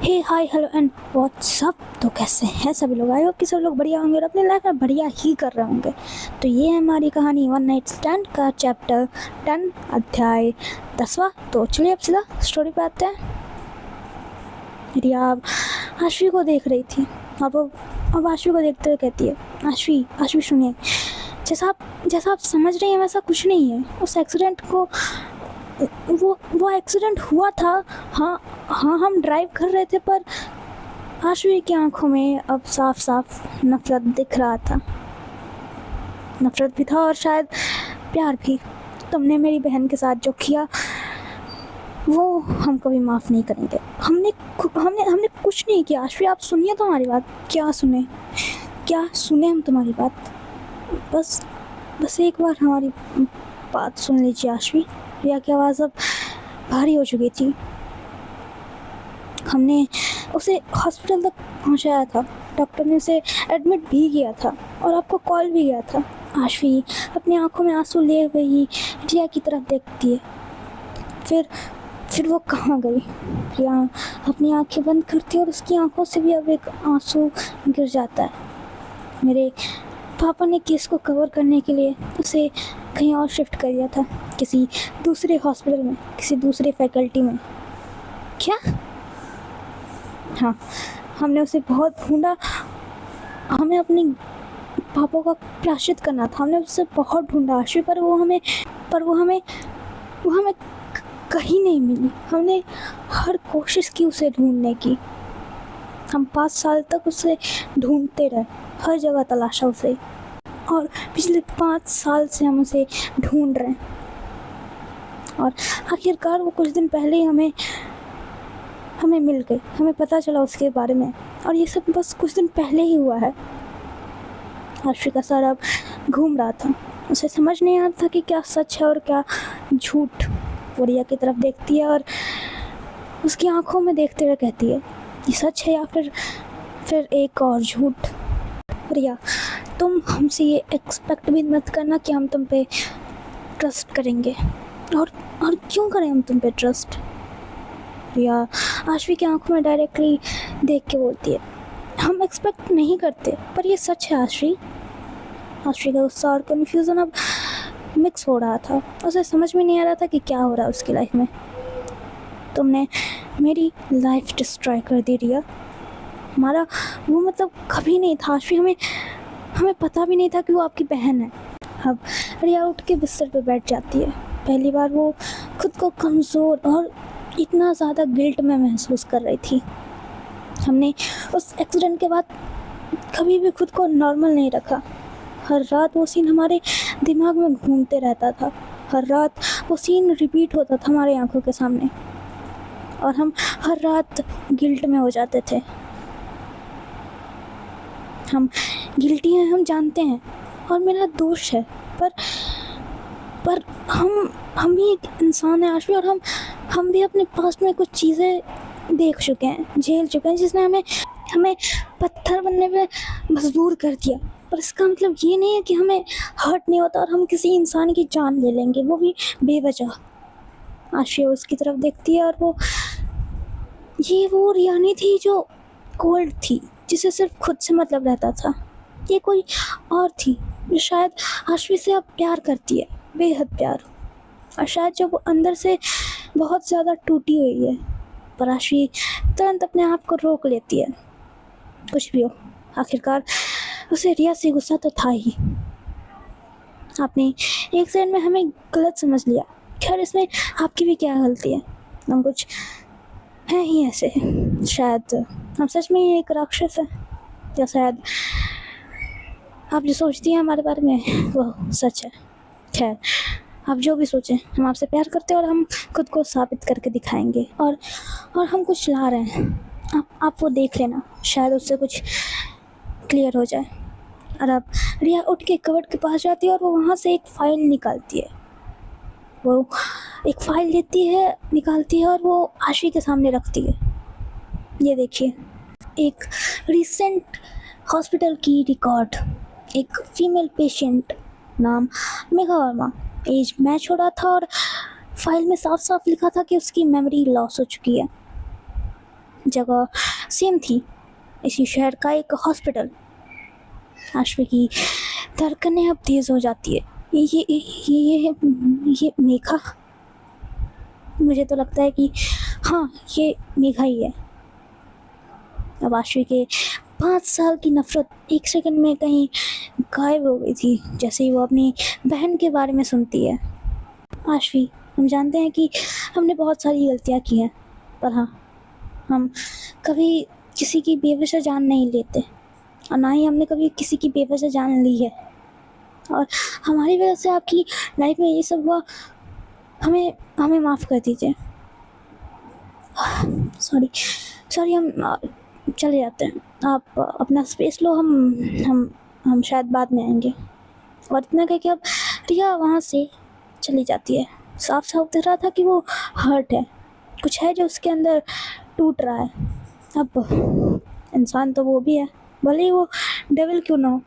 Hey hi hello and what's up. तो कैसे हैं सभी लोग? आई होप कि सब लोग बढ़िया होंगे और अपनी लाइफ में बढ़िया ही कर रहे होंगे। तो ये है हमारी कहानी वन नाइट स्टैंड का चैप्टर 10 अध्याय 10वां। तो चलिए अब सीधा स्टोरी पे आते हैं। रिया अब आशवी को देख रही थी। अब आशवी को देखते हुए कहती है, आशवी सुनिए, जैसा आप समझ रही हैं वैसा कुछ नहीं है। उस एक्सीडेंट को वो एक्सीडेंट हुआ था। हाँ, हम ड्राइव कर रहे थे, पर आशवी की आंखों में अब साफ साफ नफरत दिख रहा था। नफरत भी था और शायद प्यार भी। तुमने मेरी बहन के साथ जो किया वो हम कभी माफ़ नहीं करेंगे। हमने कुछ नहीं किया। आशवी आप सुनिए तो हमारी बात। क्या सुने हम तुम्हारी बात? बस एक बार हमारी बात सुन लीजिए आशवी। रिया की आवाज़ अब भारी हो चुकी थी। हमने उसे हॉस्पिटल तक पहुंचाया था। डॉक्टर ने उसे एडमिट भी किया था और आपको कॉल भी किया था। आशवी अपनी आंखों में आंसू लिए हुए ही रिया की तरफ देखती है। फिर वो कहाँ गई? रिया अपनी आंखें बंद करती है और उसकी आंखों से भी अब एक आंसू गिर जाता है। मेरे पापा ने केस को कवर करने के लिए उसे कहीं और शिफ्ट कर दिया था, किसी दूसरे हॉस्पिटल में, किसी दूसरे फैकल्टी में। क्या? हाँ, हमने उसे बहुत ढूंढा। हमें अपने पापा का प्रायश्चित करना था। हमने उसे बहुत ढूंढा आशवी, पर वो हमें कहीं नहीं मिली। हमने हर कोशिश की उसे ढूंढने की। हम 5 साल तक उसे ढूंढते रहे, हर जगह तलाशा उसे, और पिछले 5 साल से हम उसे ढूंढ रहे हैं। और आखिरकार वो कुछ दिन पहले ही हमें मिल गई। हमें पता चला उसके बारे में, और ये सब बस कुछ दिन पहले ही हुआ है। आशवी का सर अब घूम रहा था। उसे समझ नहीं आता था कि क्या सच है और क्या झूठ। वो रिया की तरफ देखती है और उसकी आंखों में देखते हुए कहती है, ये सच है या फिर एक और झूठ? रिया, तुम हमसे ये एक्सपेक्ट भी मत करना कि हम तुम पे ट्रस्ट करेंगे। और क्यों करें हम तुम पे ट्रस्ट? रिया आशवी की आंखों में डायरेक्टली देख के बोलती है, हम एक्सपेक्ट नहीं करते, पर ये सच है आशवी। आशवी का गुस्सा और कन्फ्यूज़न अब मिक्स हो रहा था। उसे समझ में नहीं आ रहा था कि क्या हो रहा है उसकी लाइफ में। तुमने मेरी लाइफ डिस्ट्रॉय कर दी रिया। हमारा वो मतलब कभी नहीं था आशवी। हमें पता भी नहीं था कि वो आपकी बहन है। अब रिया उठ के बिस्तर पे बैठ जाती है। पहली बार वो खुद को कमज़ोर और इतना ज़्यादा गिल्ट में महसूस कर रही थी। हमने उस एक्सीडेंट के बाद कभी भी खुद को नॉर्मल नहीं रखा। हर रात वो सीन हमारे दिमाग में घूमते रहता था। हर रात वो सीन रिपीट होता था हमारी आंखों के सामने, और हम हर रात गिल्ट में हो जाते थे। हम गिल्टी हैं, हम जानते हैं, और मेरा दोष है, पर हम भी एक इंसान है आशवी, और हम भी अपने पास्ट में कुछ चीज़ें देख चुके हैं, झेल चुके हैं, जिसने हमें पत्थर बनने पे मजबूर कर दिया। पर इसका मतलब ये नहीं है कि हमें हर्ट नहीं होता और हम किसी इंसान की जान ले लेंगे, वो भी बेवजह। आशवी उसकी तरफ देखती है, और वो रिया नहीं थी जो कोल्ड थी, जिसे सिर्फ खुद से मतलब रहता था। ये कोई और थी जो शायद आशवी से अब प्यार करती है, बेहद प्यार। और शायद जब वो अंदर से बहुत ज़्यादा टूटी हुई है, पर आशवी तुरंत अपने आप को रोक लेती है। कुछ भी हो, आखिरकार उसे रिया से गुस्सा तो था ही। आपने एक सेकंड में हमें गलत समझ लिया। खैर, इसमें आपकी भी क्या गलती है? हम कुछ हैं ही ऐसे। शायद हम सच में ही एक राक्षस है, या शायद आप जो सोचती हैं हमारे बारे में वो सच है। खैर, आप जो भी सोचें, हम आपसे प्यार करते हैं और हम खुद को साबित करके दिखाएंगे। और हम कुछ ला रहे हैं। आप वो देख लेना, शायद उससे कुछ क्लियर हो जाए। और अब रिया उठ के कबर्ड के पास जाती है और वो वहाँ से एक फ़ाइल निकालती है। वो एक फ़ाइल लेती है, निकालती है, और वो आशवी के सामने रखती है। ये देखिए, एक रिसेंट हॉस्पिटल की रिकॉर्ड। एक फीमेल पेशेंट, नाम मेघा वर्मा, एज मैच हो रहा था, और फाइल में साफ साफ लिखा था कि उसकी मेमोरी लॉस हो चुकी है। जगह सेम थी, इसी शहर का एक हॉस्पिटल। आशवी की धड़कनें अब तेज हो जाती है। ये मेघा, मुझे तो लगता है कि हाँ, ये मेघा ही है। अब आशवी के 5 साल की नफरत एक सेकंड में कहीं गायब हो गई थी, जैसे ही वो अपनी बहन के बारे में सुनती है। आशवी, हम जानते हैं कि हमने बहुत सारी गलतियाँ की हैं, पर हाँ, हम कभी किसी की बेवजह जान नहीं लेते, और ना ही हमने कभी किसी की बेवजह जान ली है। और हमारी वजह से आपकी लाइफ में ये सब हुआ, हमें हमें माफ़ कर दीजिए। सॉरी, हम चले जाते हैं। आप अपना स्पेस लो, हम शायद बाद में आएंगे। और इतना कह के अब रिया वहाँ से चली जाती है। साफ साफ दिख रहा था कि वो हर्ट है, कुछ है जो उसके अंदर टूट रहा है। अब इंसान तो वो भी है, भले ही वो डेविल क्यों ना हो,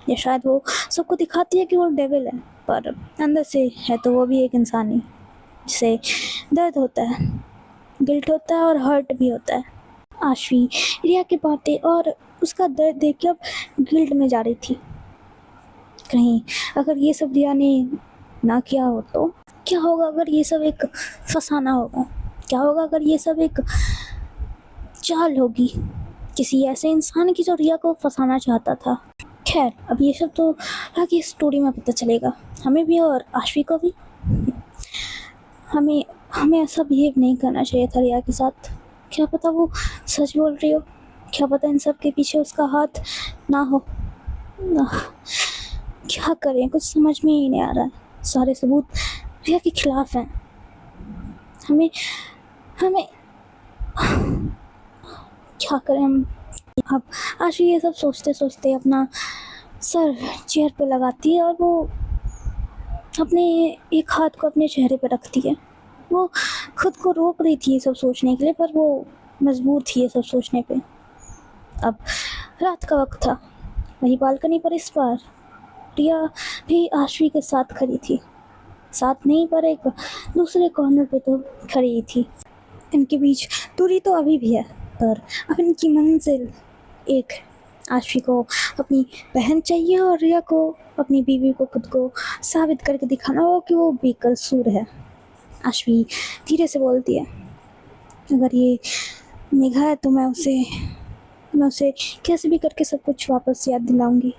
या शायद वो सबको दिखाती है कि वो डेविल है, पर अंदर से है तो वो भी एक इंसान ही, जिसे दर्द होता है, गिल्ट होता है और हर्ट भी होता है। आशवी रिया की बातें और उसका दर्द देख के अब गिल्ट में जा रही थी। कहीं अगर ये सब रिया ने ना किया हो तो क्या होगा? अगर ये सब एक फसाना होगा, क्या होगा अगर ये सब एक चाल होगी किसी ऐसे इंसान की जो रिया को फंसाना चाहता था? खैर, अब ये सब तो आगे स्टोरी में पता चलेगा, हमें भी और आशवी को भी। हमें हमें ऐसा बिहेव नहीं करना चाहिए था रिया के साथ। क्या पता वो सच बोल रही हो, क्या पता इन सब के पीछे उसका हाथ ना हो। क्या करें, कुछ समझ में ही नहीं आ रहा है। सारे सबूत रिया के खिलाफ हैं। हमें हमें क्या करें हम? अब आशवी ये सब सोचते सोचते अपना सर चेयर पे लगाती है और वो अपने एक हाथ को अपने चेहरे पे रखती है। वो खुद को रोक रही थी ये सब सोचने के लिए, पर वो मजबूर थी ये सब सोचने पे। अब रात का वक्त था, वही बालकनी पर इस बार रिया भी आशवी के साथ खड़ी थी। साथ नहीं, पर एक दूसरे कॉर्नर पे तो खड़ी थी। इनके बीच दूरी तो अभी भी है, पर अब इनकी मंजिल एक है। आशवी को अपनी बहन चाहिए और रिया को अपनी बीवी को खुद को साबित करके दिखाना हो कि वो बेकसूर है। आशवी धीरे से बोलती है, अगर ये मेघा है तो मैं उसे कैसे भी करके सब कुछ वापस याद दिलाऊंगी।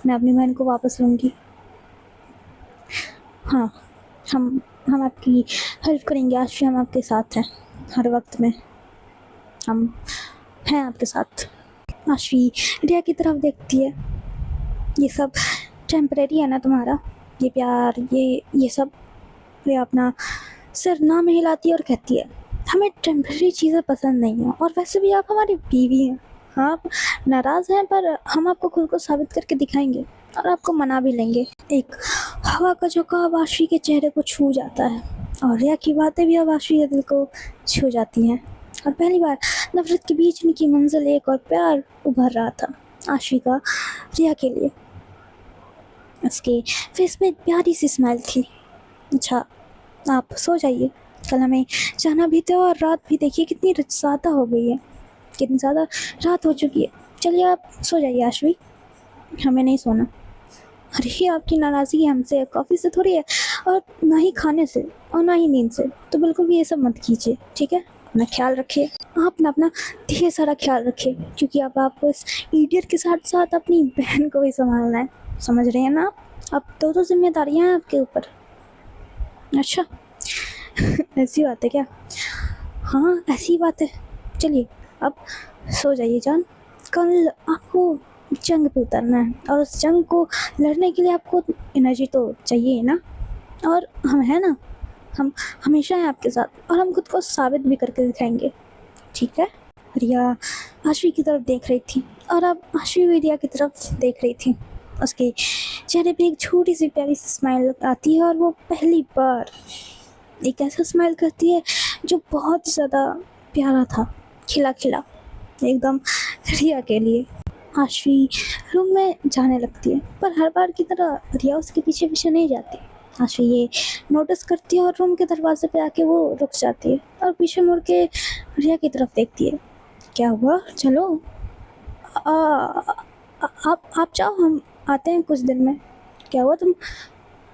मैं अपनी बहन को वापस लूँगी। हाँ, हम आपकी हेल्प करेंगे आशवी, हम आपके साथ हैं हर वक्त में, हम हैं आपके साथ। आशवी रिया की तरफ देखती है। ये सब टेम्परेरी है ना तुम्हारा, ये प्यार, ये सब। रिया अपना सिर ना में हिलाती है और कहती है, हमें टेम्परेरी चीज़ें पसंद नहीं हैं, और वैसे भी आप हमारी बीवी हैं। हाँ, आप नाराज़ हैं, पर हम आपको खुद को साबित करके दिखाएंगे और आपको मना भी लेंगे। एक हवा का झोंका आशवी के चेहरे को छू जाता है, और रिया की बातें भी अब आशवी के दिल को छू जाती हैं। और पहली बार नफरत के बीच इनकी मंजिल एक और प्यार उभर रहा था आशवी का रिया के लिए। उसके फेस पे एक प्यारी सी स्माइल थी। अच्छा, आप सो जाइए, कल हमें जाना भी था, और रात भी देखिए कितनी ज़्यादा हो गई है, कितनी ज़्यादा रात हो चुकी है। चलिए आप सो जाइए आशवी, हमें नहीं सोना। अरे, आपकी नाराज़गी हमसे कॉफ़ी से थोड़ी है, और ना ही खाने से, और ना ही नींद से, तो बिल्कुल भी ये सब मत कीजिए, ठीक है? अपना ख्याल रखिए, आप ना अपना ढेर सारा ख्याल रखिए, क्योंकि अब आपको इस इडियट के साथ साथ अपनी बहन को भी संभालना है, समझ रहे हैं ना आप? अब दो जिम्मेदारियाँ हैं आपके ऊपर। अच्छा ऐसी बात है क्या? हाँ, ऐसी बात है। चलिए अब सो जाइए जान, कल आपको जंग पे उतरना है, और उस जंग को लड़ने के लिए आपको एनर्जी तो चाहिए ना, और हम हैं ना, हम हमेशा हैं आपके साथ, और हम खुद को साबित भी करके दिखाएंगे, ठीक है? रिया आशवी की तरफ देख रही थी, और अब आशवी भी रिया की तरफ देख रही थी। उसके चेहरे पे एक छोटी सी प्यारी सी स्माइल आती है, और वो पहली बार एक ऐसा स्माइल करती है जो बहुत ज़्यादा प्यारा था, खिला खिला एकदम रिया के लिए। आशवी रूम में जाने लगती है, पर हर बार की तरह रिया उसके पीछे पीछे नहीं जाती। आशा ये नोटिस करती है और रूम के दरवाजे पे आके वो रुक जाती है और पीछे मुड़ के रिया की तरफ देखती है। क्या हुआ, चलो। आ, आप जाओ, हम आते हैं कुछ दिन में। क्या हुआ,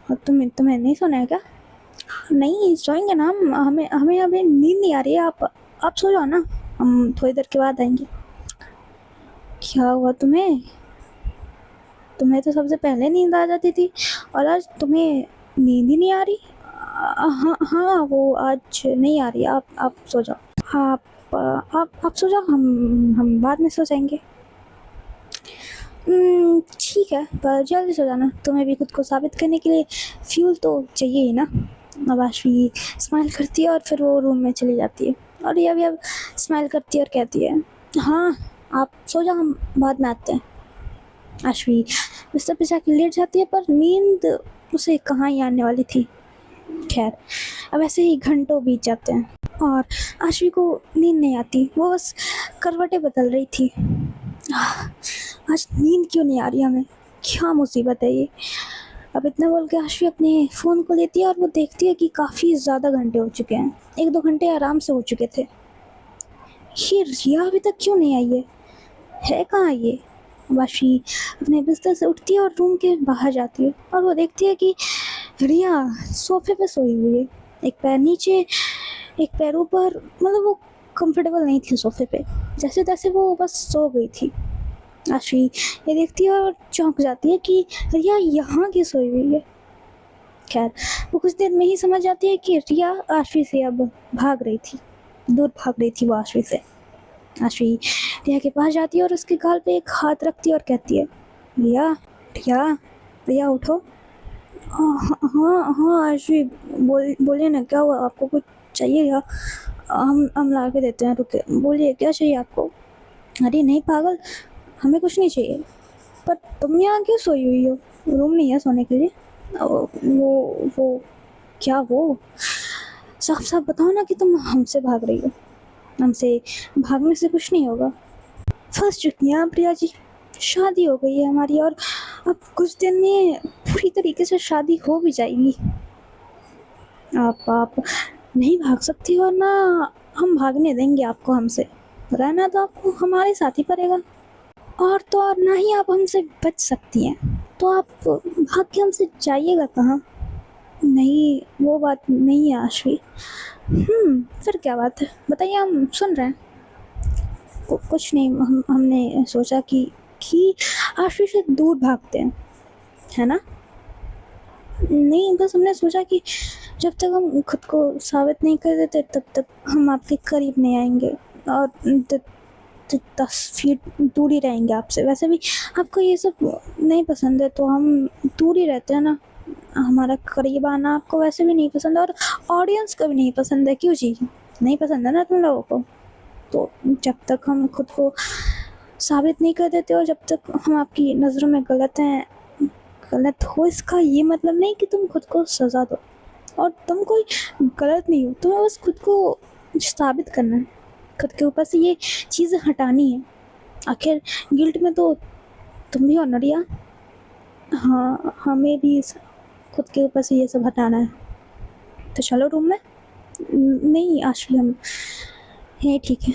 तुम्हें नहीं सुना है क्या? नहीं सोएंगे ना हम, हमें हमें अभी नींद नहीं आ रही है। आप सो जाओ ना, हम थोड़ी देर के बाद आएंगे। क्या हुआ तुम्हें? तुम्हें तो सबसे पहले नींद आ जाती थी और आज तुम्हें नींद ही नहीं आ रही। हाँ हाँ, वो आज नहीं आ रही। आप सो जाओ। आप सो जाओ, हम बाद में सो जाएंगे। ठीक है, पर जल्दी सो जाना। तुम्हें भी खुद को साबित करने के लिए फ्यूल तो चाहिए ही ना। नवाशी स्माइल करती है और फिर वो रूम में चली जाती है और ये भी अब स्माइल करती है और कहती है, हाँ आप सो जाओ, हम बाद में आते हैं। आशवी बिस्तर पे जाके लेट जाती है पर नींद उसे कहाँ ही आने वाली थी। खैर, अब ऐसे ही घंटों बीत जाते हैं और आशवी को नींद नहीं आती। वो बस करवटें बदल रही थी। आज नींद क्यों नहीं आ रही हमें, क्या मुसीबत है ये। अब इतना बोल के आशवी अपने फ़ोन को लेती है और वो देखती है कि काफ़ी ज़्यादा घंटे हो चुके हैं। 1-2 घंटे आराम से हो चुके थे। ये रिया अभी तक क्यों नहीं आई है कहाँ ये? वाशी अपने बिस्तर से उठती है और रूम के बाहर जाती है और वो देखती है कि रिया सोफे पे सोई हुई है। एक पैर नीचे, एक पैर ऊपर, मतलब वो कंफर्टेबल नहीं थी सोफे पे। जैसे तैसे वो बस सो गई थी। आशी ये देखती है और चौंक जाती है कि रिया यहाँ की सोई हुई है। खैर, वो कुछ देर में ही समझ जाती है कि रिया आशवी से अब भाग रही थी, दूर भाग रही थी वो आशवी से। आशवी रिया के पास जाती है और उसके गाल पे एक हाथ रखती है और कहती है, रिया रिया रिया उठो। हाँ हाँ आशवी, बोलिए ना, क्या हुआ? आपको कुछ चाहिए क्या? हम ला के देते हैं, रुके। बोलिए क्या चाहिए आपको? अरे नहीं पागल, हमें कुछ नहीं चाहिए। पर तुम यहाँ क्यों सोई हुई हो? रूम नहीं है सोने के लिए? वो क्या वो? साफ साफ बताओ ना कि तुम हमसे भाग रही हो। हमसे भागने से कुछ नहीं होगा। फंस चुकी हैं आप प्रिया जी। शादी हो गई है हमारी और अब कुछ दिन में पूरी तरीके से शादी हो भी जाएगी। आप नहीं भाग सकती और ना हम भागने देंगे आपको हमसे। रहना तो आपको हमारे साथ ही पड़ेगा। और तो और ना ही आप हमसे बच सकती हैं, तो आप भाग के हमसे जाइएगा कहाँ? नहीं, वो बात नहीं है आशवी। फिर क्या बात है, बताइए, हम सुन रहे हैं। कुछ नहीं, हमने सोचा कि आशवी से दूर भागते हैं, है ना? नहीं, बस हमने सोचा कि जब तक हम खुद को साबित नहीं कर देते तब तक हम आपके करीब नहीं आएंगे और 10 फीट दूर ही रहेंगे आपसे। वैसे भी आपको ये सब नहीं पसंद है तो हम दूर ही रहते हैं ना। हमारा करीब आना आपको वैसे भी नहीं पसंद और ऑडियंस को भी नहीं पसंद है। क्यों जी, नहीं पसंद है ना तुम लोगों को? तो जब तक हम खुद को साबित नहीं कर देते और जब तक हम आपकी नज़रों में गलत हो, इसका ये मतलब नहीं कि तुम खुद को सज़ा दो। और तुम कोई गलत नहीं हो, तुम्हें बस खुद को साबित करना है, खुद के ऊपर से ये चीज़ें हटानी है। आखिर गिल्ट में तो तुम भी हो ना रिया। हाँ, हमें भी खुद के ऊपर से ये सब हटाना है। तो चलो रूम में। नहीं आशवी, हम है ठीक है,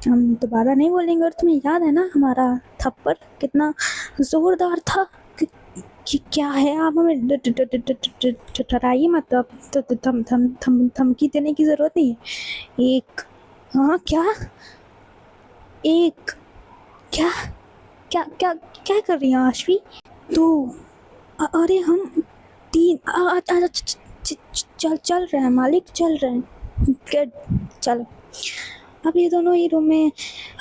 हम दोबारा नहीं बोलेंगे। और तुम्हें याद है ना हमारा थप्पड़ कितना ज़ोरदार था? कि क्या है, आप हमें डराइए मत। अब धमकी देने की ज़रूरत नहीं है। एक, हाँ क्या, एक, क्या क्या क्या क्या कर रही हैं आशवी? तो अरे हम 3 चल रहे हैं मालिक, चल रहे हैं। चलो, अब ये दोनों ही रूम में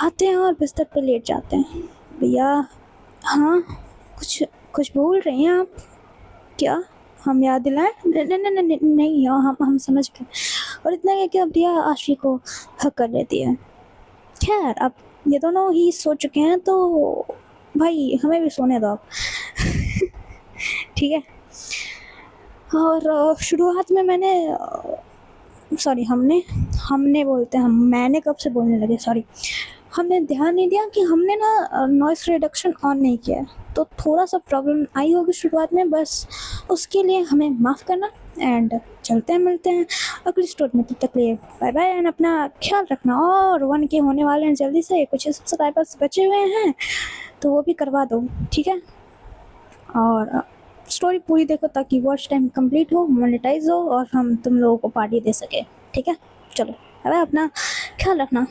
आते हैं और बिस्तर पर लेट जाते हैं। भैया, हाँ, कुछ बोल रहे हैं आप? क्या हम याद दिलाएं? नहीं, हम समझ गए। और इतना है कि अब रिया आशवी को हक कर लेती है। खैर, अब ये दोनों ही सो चुके हैं तो भाई हमें भी सोने दो आप। ठीक है। और शुरुआत में हमने बोलते हैं, मैंने कब से बोलने लगे, सॉरी। हमने ध्यान नहीं दिया कि हमने ना नॉइस रिडक्शन ऑन नहीं किया है, तो थोड़ा सा प्रॉब्लम आई होगी शुरुआत में, बस उसके लिए हमें माफ़ करना। एंड चलते हैं, मिलते हैं अगली स्टोरी में, तब तक के लिए बाय बाय एंड अपना ख्याल रखना। और 1K होने वाले हैं जल्दी से, कुछ सब्सक्राइबर्स बचे हुए हैं तो वो भी करवा दो, ठीक है। और स्टोरी पूरी देखो ताकि वॉच टाइम कंप्लीट हो, मोनेटाइज हो और हम तुम लोगों को पार्टी दे सके, ठीक है। चलो बाय बाय, अपना ख्याल रखना।